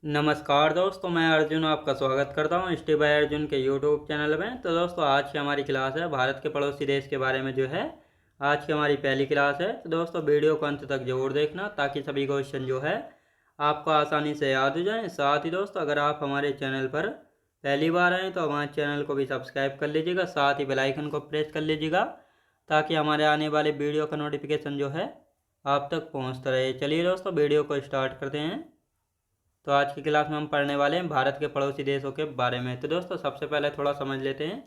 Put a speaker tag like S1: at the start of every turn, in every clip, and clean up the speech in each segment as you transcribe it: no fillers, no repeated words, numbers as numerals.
S1: नमस्कार दोस्तों, मैं अर्जुन आपका स्वागत करता हूँ स्टे बाय अर्जुन के यूट्यूब चैनल में। तो दोस्तों, आज की हमारी क्लास है भारत के पड़ोसी देश के बारे में जो है आज की हमारी पहली क्लास है। तो दोस्तों, वीडियो को अंत तक जरूर देखना ताकि सभी क्वेश्चन जो है आपको आसानी से याद हो जाए। साथ ही दोस्तों, अगर आप हमारे चैनल पर पहली बार आएँ तो हमारे चैनल को भी सब्सक्राइब कर लीजिएगा, साथ ही बेल आइकन को प्रेस कर लीजिएगा ताकि हमारे आने वाले वीडियो का नोटिफिकेशन जो है आप तक पहुँचता रहे। चलिए दोस्तों, वीडियो को स्टार्ट करते हैं। तो आज की क्लास में हम पढ़ने वाले हैं भारत के पड़ोसी देशों के बारे में। तो दोस्तों, सबसे पहले थोड़ा समझ लेते हैं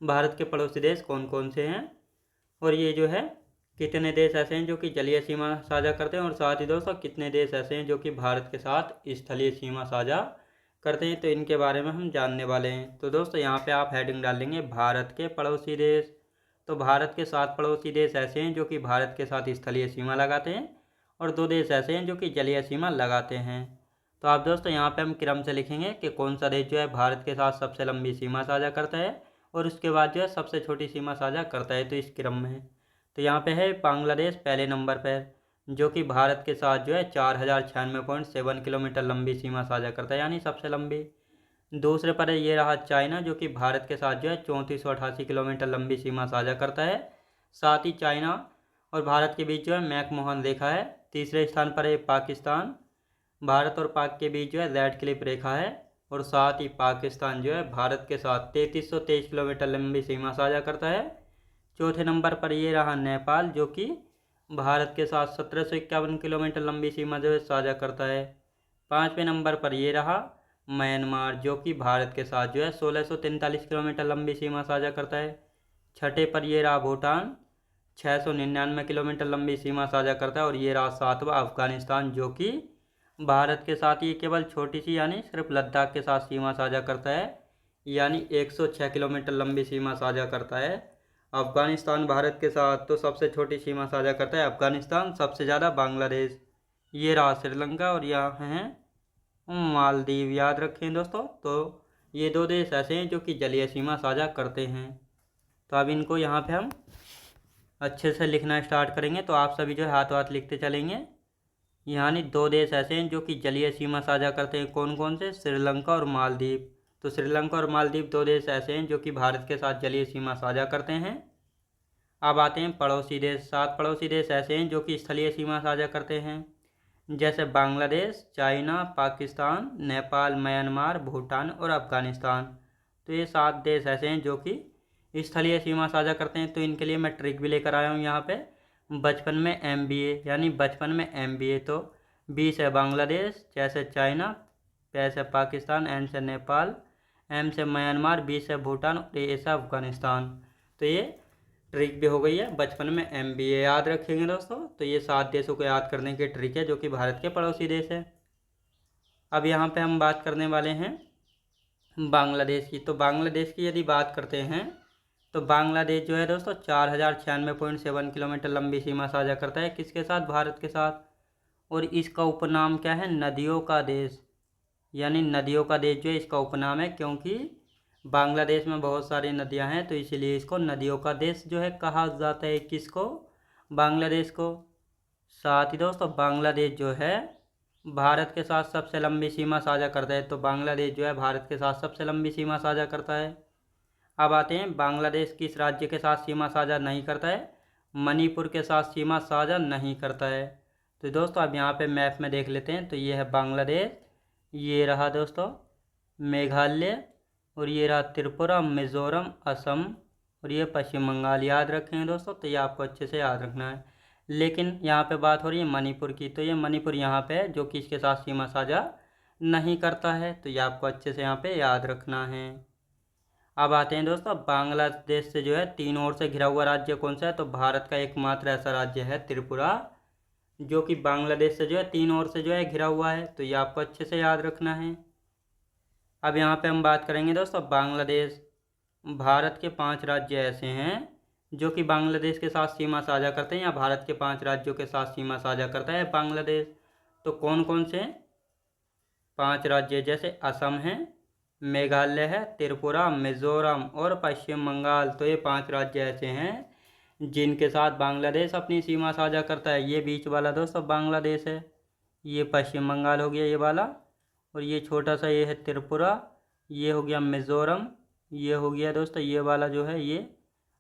S1: भारत के पड़ोसी देश कौन कौन से हैं और ये जो है कितने देश ऐसे हैं जो कि जलीय सीमा साझा करते हैं, और साथ ही दोस्तों कितने देश ऐसे हैं जो कि भारत के साथ स्थलीय सीमा साझा करते हैं। तो इनके बारे में हम जानने वाले हैं। तो दोस्तों, यहाँ पे आप हेडिंग डाल देंगे भारत के पड़ोसी देश। तो भारत के 7 पड़ोसी देश ऐसे हैं जो कि भारत के साथ स्थलीय सीमा लगाते हैं, और 2 देश ऐसे हैं जो कि जलीय सीमा लगाते हैं। तो आप दोस्तों, यहाँ पे हम क्रम से लिखेंगे कि कौन सा देश जो है भारत के साथ सबसे लंबी सीमा साझा करता है और उसके बाद जो है सबसे छोटी सीमा साझा करता है। तो इस क्रम में तो यहाँ पे है बांग्लादेश पहले नंबर पर, जो कि भारत के साथ जो है 4096.7 किलोमीटर लंबी सीमा साझा करता है, यानी सबसे लंबी। दूसरे पर है ये रहा चाइना, जो कि भारत के साथ जो है 3488 किलोमीटर लंबी सीमा साझा करता है। साथ ही चाइना और भारत के बीच जो है मैकमोहन रेखा है। तीसरे स्थान पर है पाकिस्तान, भारत और पाक के बीच जो है रेड क्लिफ रेखा है, और साथ ही पाकिस्तान जो है भारत के साथ 3323 किलोमीटर लंबी सीमा साझा करता है। चौथे नंबर पर ये रहा नेपाल, जो कि भारत के साथ 1751 किलोमीटर लंबी सीमा जो है साझा करता है। पाँचवें नंबर पर ये रहा म्यांमार, जो कि भारत के साथ जो है 1643 किलोमीटर लंबी सीमा साझा करता है। छठे पर ये रहा भूटान, 699 किलोमीटर लंबी सीमा साझा करता है। और ये रहा सातवां अफगानिस्तान, जो कि भारत के साथ ये केवल छोटी सी यानी सिर्फ लद्दाख के साथ सीमा साझा करता है, यानी 106 किलोमीटर लंबी सीमा साझा करता है। अफगानिस्तान भारत के साथ तो सबसे छोटी सीमा साझा करता है अफगानिस्तान, सबसे ज़्यादा बांग्लादेश, ये रहा श्रीलंका, और यहाँ हैं मालदीव। याद रखें दोस्तों। तो ये 2 देश ऐसे हैं जो कि जलीय सीमा साझा करते हैं। तो अब इनको यहाँ पे हम अच्छे से लिखना स्टार्ट करेंगे। तो आप सभी जो है हाथ हाथ लिखते चलेंगे। यानी 2 देश ऐसे हैं जो कि जलीय सीमा साझा करते हैं। कौन कौन से? श्रीलंका और मालदीव। तो श्रीलंका और मालदीव 2 देश ऐसे हैं जो कि भारत के साथ जलीय सीमा साझा करते हैं। अब आते हैं पड़ोसी देश। 7 पड़ोसी देश ऐसे हैं जो कि स्थलीय सीमा साझा करते हैं, जैसे बांग्लादेश, चाइना, पाकिस्तान, नेपाल, म्यांमार, भूटान और अफगानिस्तान। तो ये 7 देश ऐसे हैं जो कि स्थलीय सीमा साझा करते हैं। तो इनके लिए मैं ट्रिक भी लेकर आया हूँ यहाँ पे। बचपन में MBA, यानी बचपन में MBA। तो B से बांग्लादेश, C से चाइना, P से पाकिस्तान, N से नेपाल, M से म्यांमार, B से भूटान और A से अफगानिस्तान। तो ये ट्रिक भी हो गई है, बचपन में MBA याद रखेंगे दोस्तों। तो ये 7 देशों को याद करने की ट्रिक है जो कि भारत के पड़ोसी देश है। अब यहाँ पे हम बात करने वाले हैं बांग्लादेश की। तो बांग्लादेश की यदि बात करते हैं तो बांग्लादेश जो है दोस्तों 4096.7 किलोमीटर लंबी सीमा साझा करता है। किसके साथ? भारत के साथ। और इसका उपनाम क्या है? नदियों का देश, यानी नदियों का देश जो है इसका उपनाम है, क्योंकि बांग्लादेश में बहुत सारी नदियां हैं, तो इसीलिए इसको नदियों का देश जो है कहा जाता है। किसको? बांग्लादेश को। साथ ही दोस्तों, बांग्लादेश जो है भारत के साथ सबसे लंबी सीमा साझा करता है। तो बांग्लादेश जो है भारत के साथ सबसे लंबी सीमा साझा करता है। अब आते हैं बांग्लादेश किस राज्य के साथ सीमा साझा नहीं करता है? मणिपुर के साथ सीमा साझा नहीं करता है। तो दोस्तों, अब यहाँ पे मैप में देख लेते हैं। तो ये है बांग्लादेश, ये रहा दोस्तों मेघालय, और ये रहा त्रिपुरा, मिज़ोरम, असम, और ये पश्चिम बंगाल। याद रखेंगे दोस्तों। तो ये आपको अच्छे से याद रखना है। लेकिन यहाँ पे बात हो रही है मणिपुर की। तो ये मणिपुर यहाँ पे है जो कि इसके साथ सीमा साझा नहीं करता है। तो ये आपको अच्छे से यहाँ पे याद रखना है। अब आते हैं दोस्तों, बांग्लादेश से जो है 3 ओर से घिरा हुआ राज्य कौन सा है? तो भारत का एकमात्र ऐसा राज्य है त्रिपुरा, जो कि बांग्लादेश से जो है 3 ओर से जो है घिरा हुआ है। तो ये आपको अच्छे से याद रखना है। अब यहाँ पे हम बात करेंगे दोस्तों बांग्लादेश। भारत के 5 राज्य ऐसे हैं जो कि बांग्लादेश के साथ सीमा साझा करते हैं, या भारत के 5 राज्यों के साथ सीमा साझा करता है बांग्लादेश। तो कौन कौन से? 5 राज्य, जैसे असम है, मेघालय है, त्रिपुरा, मिज़ोरम और पश्चिम बंगाल। तो ये 5 राज्य ऐसे हैं जिनके साथ बांग्लादेश अपनी सीमा साझा करता है। ये बीच वाला दोस्तों बांग्लादेश है, ये पश्चिम बंगाल हो गया ये वाला, और ये छोटा सा ये है त्रिपुरा, ये हो गया मिज़ोरम, ये हो गया दोस्तों ये वाला जो है ये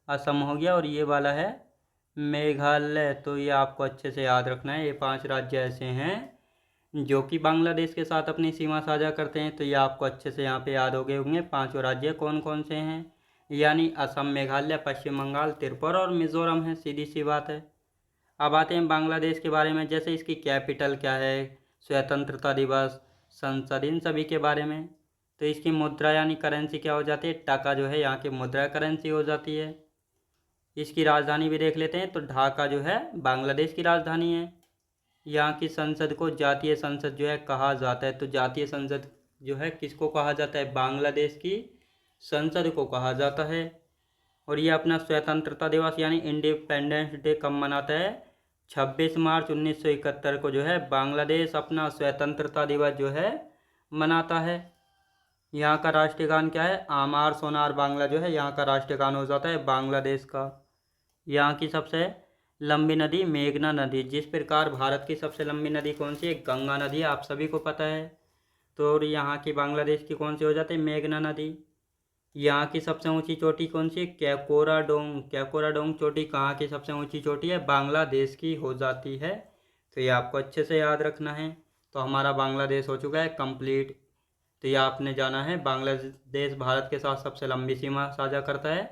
S1: असम हो गया, और ये वाला है मेघालय। तो ये आपको अच्छे से याद रखना है। ये 5 राज्य ऐसे हैं जो कि बांग्लादेश के साथ अपनी सीमा साझा करते हैं। तो ये आपको अच्छे से यहाँ पे याद हो गए होंगे 5 राज्य कौन कौन से हैं, यानी असम, मेघालय, पश्चिम बंगाल, त्रिपुरा और मिज़ोरम है। सीधी सी बात है। अब आते हैं बांग्लादेश के बारे में, जैसे इसकी कैपिटल क्या है, स्वतंत्रता दिवस, संसद, इन सभी के बारे में। तो इसकी मुद्रा यानी करेंसी क्या हो जाती है, टका जो है यहाँ की मुद्रा करेंसी हो जाती है। इसकी राजधानी भी देख लेते हैं। तो ढाका जो है बांग्लादेश की राजधानी है। यहाँ की संसद को जातीय संसद जो है कहा जाता है। तो जातीय संसद जो है किसको कहा जाता है, बांग्लादेश की संसद को कहा जाता है। और ये अपना स्वतंत्रता दिवस यानी इंडिपेंडेंस डे कब मनाता है, 26 मार्च 1971 को जो है बांग्लादेश अपना स्वतंत्रता दिवस जो है मनाता है। यहाँ का राष्ट्रीय गान क्या है, आमार सोनार बांग्ला जो है यहाँ का राष्ट्रीय गान हो जाता है बांग्लादेश का। यहाँ की सबसे लंबी नदी मेघना नदी। जिस प्रकार भारत की सबसे लंबी नदी कौन सी है, गंगा नदी है, आप सभी को पता है। तो यहाँ की बांग्लादेश की कौन सी हो जाती है, मेघना नदी। यहाँ की सबसे ऊंची चोटी कौन सी है, कैकोराडोंग। कैकोराडोंग चोटी कहाँ की सबसे ऊंची चोटी है, बांग्लादेश की हो जाती है। तो ये आपको अच्छे से याद रखना है। तो हमारा बांग्लादेश हो चुका है कंप्लीट। तो ये आपने जाना है बांग्लादेश भारत के साथ सबसे लंबी सीमा साझा करता है।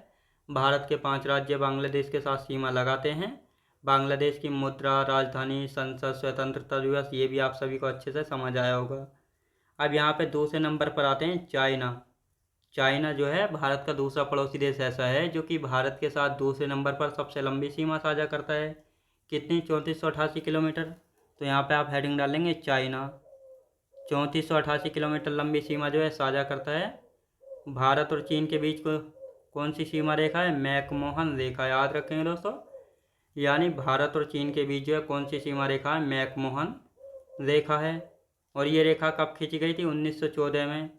S1: भारत के 5 राज्य बांग्लादेश के साथ सीमा लगाते हैं। बांग्लादेश की मुद्रा, राजधानी, संसद, स्वतंत्रता दिवस, ये भी आप सभी को अच्छे से समझ आया होगा। अब यहाँ पे दूसरे नंबर पर आते हैं चाइना। चाइना जो है भारत का दूसरा पड़ोसी देश ऐसा है जो कि भारत के साथ दूसरे नंबर पर सबसे लंबी सीमा साझा करता है। कितनी, 3488 किलोमीटर। तो यहाँ पे आप हेडिंग डालेंगे चाइना। 3488 किलोमीटर लंबी सीमा जो है साझा करता है। भारत और चीन के बीच को कौन सी सीमा रेखा है, मैकमोहन रेखा, याद रखेंगे दोस्तों। यानी भारत और चीन के बीच जो है कौन सी सीमा रेखा है, मैकमोहन रेखा है। और ये रेखा कब खींची गई थी, 1914 में।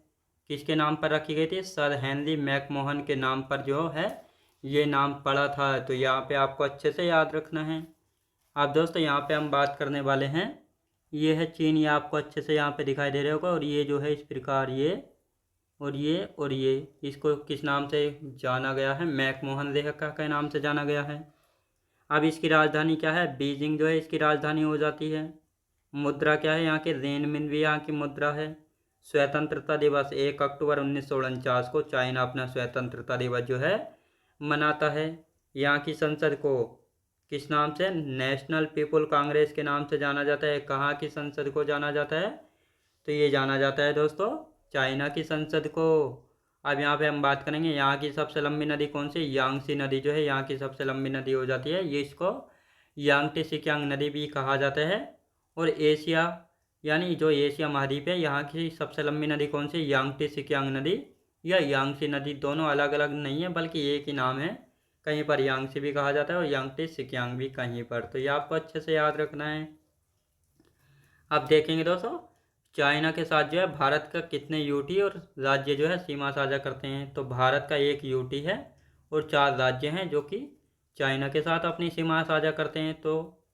S1: किसके नाम पर रखी गई थी, सर हेनरी मैकमोहन के नाम पर जो है ये नाम पड़ा था। तो यहाँ पे आपको अच्छे से याद रखना है। अब दोस्तों यहाँ पे हम बात करने वाले हैं, ये है चीन। ये आपको अच्छे से यहाँ पे दिखाई दे रहा होगा। और ये जो है इस प्रकार ये और ये और ये, इसको किस नाम से जाना गया है, मैकमोहन रेखा के नाम से जाना गया है। अब इसकी राजधानी क्या है, बीजिंग जो है इसकी राजधानी हो जाती है। मुद्रा क्या है यहाँ की, रेनमिनबी यहाँ की मुद्रा है। स्वतंत्रता दिवस 1 अक्टूबर 1949 को चाइना अपना स्वतंत्रता दिवस जो है मनाता है। यहाँ की संसद को किस नाम से, नेशनल पीपल कांग्रेस के नाम से जाना जाता है। कहाँ की संसद को जाना जाता है, तो ये जाना जाता है दोस्तों चाइना की संसद को। अब यहाँ पे हम बात करेंगे यहाँ की सबसे लंबी नदी कौन सी, यांगसी नदी जो है यहाँ की सबसे लंबी नदी हो जाती है। ये इसको यांगटी सिक्यांग नदी भी कहा जाता है। और एशिया यानी जो एशिया महाद्वीप है यहाँ की सबसे लंबी नदी कौन सी, यांगटी सिक्यांग नदी या यांगसी नदी। दोनों अलग अलग नहीं है बल्कि एक ही नाम है। कहीं पर यांगसी भी कहा जाता है और यांगटी सिक्यांग भी कहीं पर। तो ये आपको अच्छे से याद रखना है। अब देखेंगे दोस्तों चाइना के साथ जो है भारत का कितने यूटी और राज्य जो है सीमा साझा करते हैं। तो भारत का 1 यूटी है और 4 राज्य हैं जो कि चाइना के साथ अपनी सीमा साझा करते हैं। तो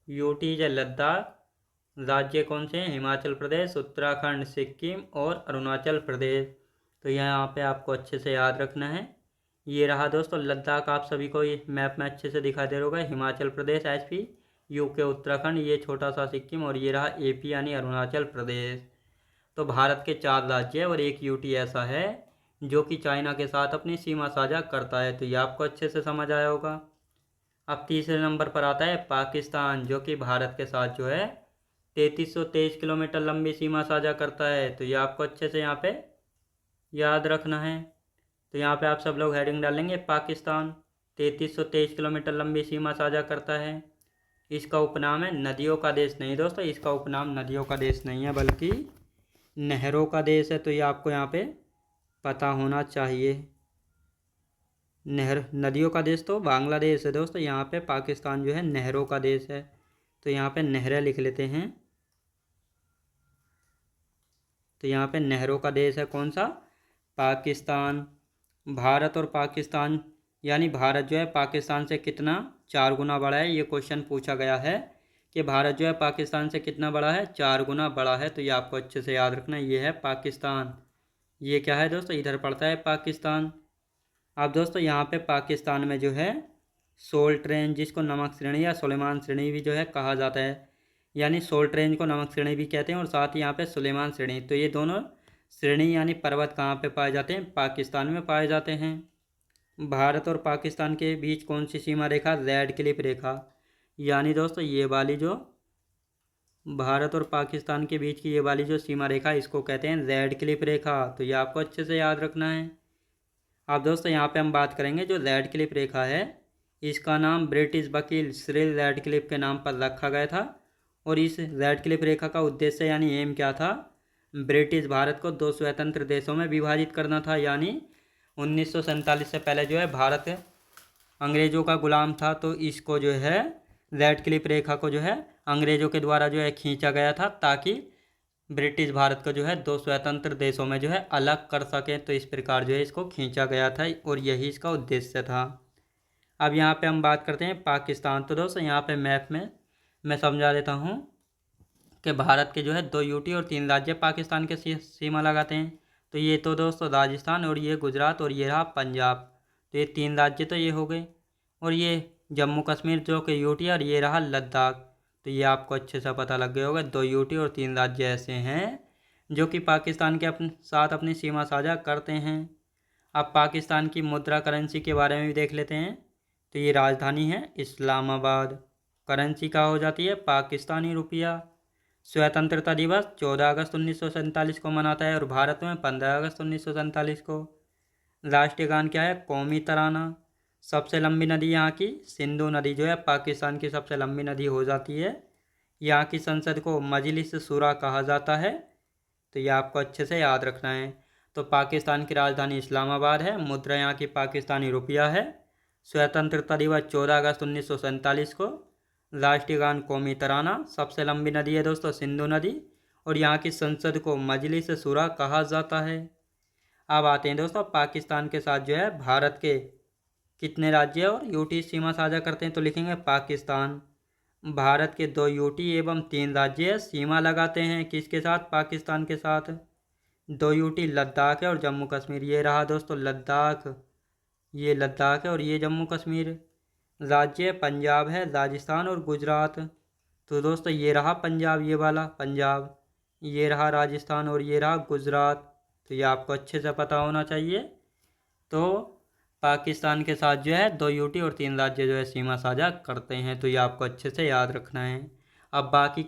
S1: यूटी है लद्दाख, राज्य कौन से हैं, हिमाचल प्रदेश, उत्तराखंड, सिक्किम और अरुणाचल प्रदेश। तो यहाँ पे आपको अच्छे से याद रखना है। ये रहा दोस्तों लद्दाख, आप सभी को ये मैप में अच्छे से दिखाई दे रहा होगा। हिमाचल प्रदेश एचपी, यूके उत्तराखंड, ये छोटा सा सिक्किम, और ये रहा एपी यानी अरुणाचल प्रदेश। तो भारत के 4 राज्य और 1 यूटी ऐसा है जो कि चाइना के साथ अपनी सीमा साझा करता है। तो ये आपको अच्छे से समझ आया होगा। अब तीसरे नंबर पर आता है पाकिस्तान, जो कि भारत के साथ जो है 3323 किलोमीटर लंबी सीमा साझा करता है। तो ये आपको अच्छे से यहाँ पे याद रखना है। तो यहाँ पे आप सब लोग हेडिंग डालेंगे पाकिस्तान 3323 किलोमीटर लंबी सीमा साझा करता है। इसका उपनाम है नदियों का देश नहीं दोस्तों, इसका उपनाम नदियों का देश नहीं है बल्कि नहरों का देश है। तो ये आपको यहाँ पे पता होना चाहिए। नदियों का देश तो बांग्लादेश है दोस्तों, यहाँ पे पाकिस्तान जो है नहरों का देश है। तो यहाँ पे नहरें लिख लेते हैं। तो यहाँ पे नहरों का देश है कौन सा, पाकिस्तान। भारत और पाकिस्तान यानी भारत जो है पाकिस्तान से कितना 4 गुना बड़ा है, ये क्वेश्चन पूछा गया है कि भारत जो है पाकिस्तान से कितना बड़ा है, 4 गुना बड़ा है। तो ये आपको अच्छे से याद रखना है, ये है पाकिस्तान। ये क्या है दोस्तों, इधर पड़ता है पाकिस्तान। अब दोस्तों यहाँ पे पाकिस्तान में जो है सोल्ट रेंज, जिसको नमक श्रेणी या सुलेमान श्रेणी भी जो है कहा जाता है, यानी सोल्ट रेंज को नमक श्रेणी भी कहते हैं और साथ ही यहाँ पे सुलेमान श्रेणी। तो ये दोनों श्रेणी यानी पर्वत कहाँ पे पाए जाते हैं, पाकिस्तान में पाए जाते हैं। भारत और पाकिस्तान के बीच कौन सी सीमा रेखा, रेड क्लिफ रेखा। यानी दोस्तों ये वाली जो भारत और पाकिस्तान के बीच की ये वाली जो सीमा रेखा, इसको कहते हैं रेड क्लिफ रेखा। तो ये आपको अच्छे से याद रखना है। अब दोस्तों यहाँ पे हम बात करेंगे जो रेड क्लिफ रेखा है, इसका नाम ब्रिटिश वकील सिरिल रैडक्लिफ के नाम पर रखा गया था। और इस रैडक्लिफ रेखा का उद्देश्य यानी एम क्या था, ब्रिटिश भारत को 2 स्वतंत्र देशों में विभाजित करना था। यानी 1947 से पहले जो है भारत अंग्रेज़ों का गुलाम था, तो इसको जो है रैडक्लिफ रेखा को जो है अंग्रेज़ों के द्वारा जो है खींचा गया था, ताकि ब्रिटिश भारत को जो है 2 स्वतंत्र देशों में जो है अलग कर सकें। तो इस प्रकार जो है इसको खींचा गया था और यही इसका उद्देश्य था। अब यहाँ पे हम बात करते हैं पाकिस्तान। तो दोस्तों यहाँ पे मैप में मैं समझा देता हूँ कि भारत के जो है 2 यूटी और 3 राज्य पाकिस्तान के सीमा लगाते हैं। तो ये तो दोस्तों राजस्थान और ये गुजरात और ये रहा पंजाब। तो ये 3 राज्य तो ये हो गए। और ये जम्मू कश्मीर जो कि यूटी और ये रहा लद्दाख। तो ये आपको अच्छे से पता लग गया होगा, 2 यूटी और 3 राज्य ऐसे हैं जो कि पाकिस्तान के साथ अपनी सीमा साझा करते हैं। अब पाकिस्तान की मुद्रा करेंसी के बारे में भी देख लेते हैं। तो ये राजधानी है इस्लामाबाद। करेंसी का हो जाती है पाकिस्तानी रुपया। स्वतंत्रता दिवस 14 अगस्त 1947 को मनाता है और भारत में 15 अगस्त 1947 को। राष्ट्रीय गान क्या है, कौमी तराना। सबसे लंबी नदी यहाँ की सिंधु नदी जो है पाकिस्तान की सबसे लंबी नदी हो जाती है। यहाँ की संसद को मजलिस शुरा कहा जाता है। तो ये आपको अच्छे से याद रखना है। तो पाकिस्तान की राजधानी इस्लामाबाद है, मुद्रा यहाँ की पाकिस्तानी रुपया है। स्वतंत्रता दिवस 14 अगस्त 1947 को। राष्ट्रीय गान कौमी तराना। सबसे लंबी नदी है दोस्तों सिंधु नदी और यहाँ की संसद को मजलिस शुरा कहा जाता है। अब आते हैं दोस्तों पाकिस्तान के साथ जो है भारत के कितने राज्य और यूटी सीमा साझा करते हैं। तो लिखेंगे पाकिस्तान भारत के 2 यूटी एवं 3 राज्य सीमा लगाते हैं। किसके साथ, पाकिस्तान के साथ। 2 यूटी लद्दाख है और जम्मू कश्मीर। ये रहा दोस्तों लद्दाख, ये लद्दाख है और ये जम्मू कश्मीर। राज्य पंजाब है, राजस्थान और गुजरात। तो दोस्तों ये रहा पंजाब, ये वाला पंजाब। ये रहा राजस्थान और ये रहा गुजरात। तो ये आपको अच्छे से पता होना चाहिए। तो पाकिस्तान के साथ जो है 2 यूटी और 3 राज्य जो है सीमा साझा करते हैं। तो ये आपको अच्छे से याद रखना है। अब बाकी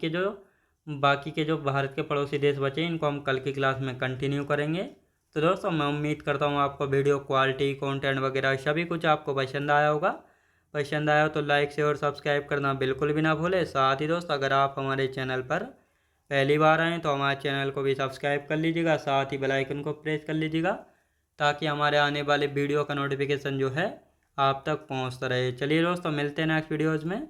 S1: के जो भारत के पड़ोसी देश बचे इनको हम कल की क्लास में कंटिन्यू करेंगे। तो दोस्तों मैं उम्मीद करता हूँ आपको वीडियो क्वालिटी, कंटेंट वगैरह सभी कुछ आपको पसंद आया होगा। पसंद आया हो तो लाइक शेयर और सब्सक्राइब करना बिल्कुल भी ना भूलें। साथ ही दोस्त अगर आप हमारे चैनल पर पहली बार आएँ तो हमारे चैनल को भी सब्सक्राइब कर लीजिएगा, साथ ही बेल आइकन को प्रेस कर लीजिएगा, ताकि हमारे आने वाले वीडियो का नोटिफिकेशन जो है आप तक पहुंचता रहे। चलिए दोस्तों मिलते हैं नेक्स्ट वीडियोज़ में।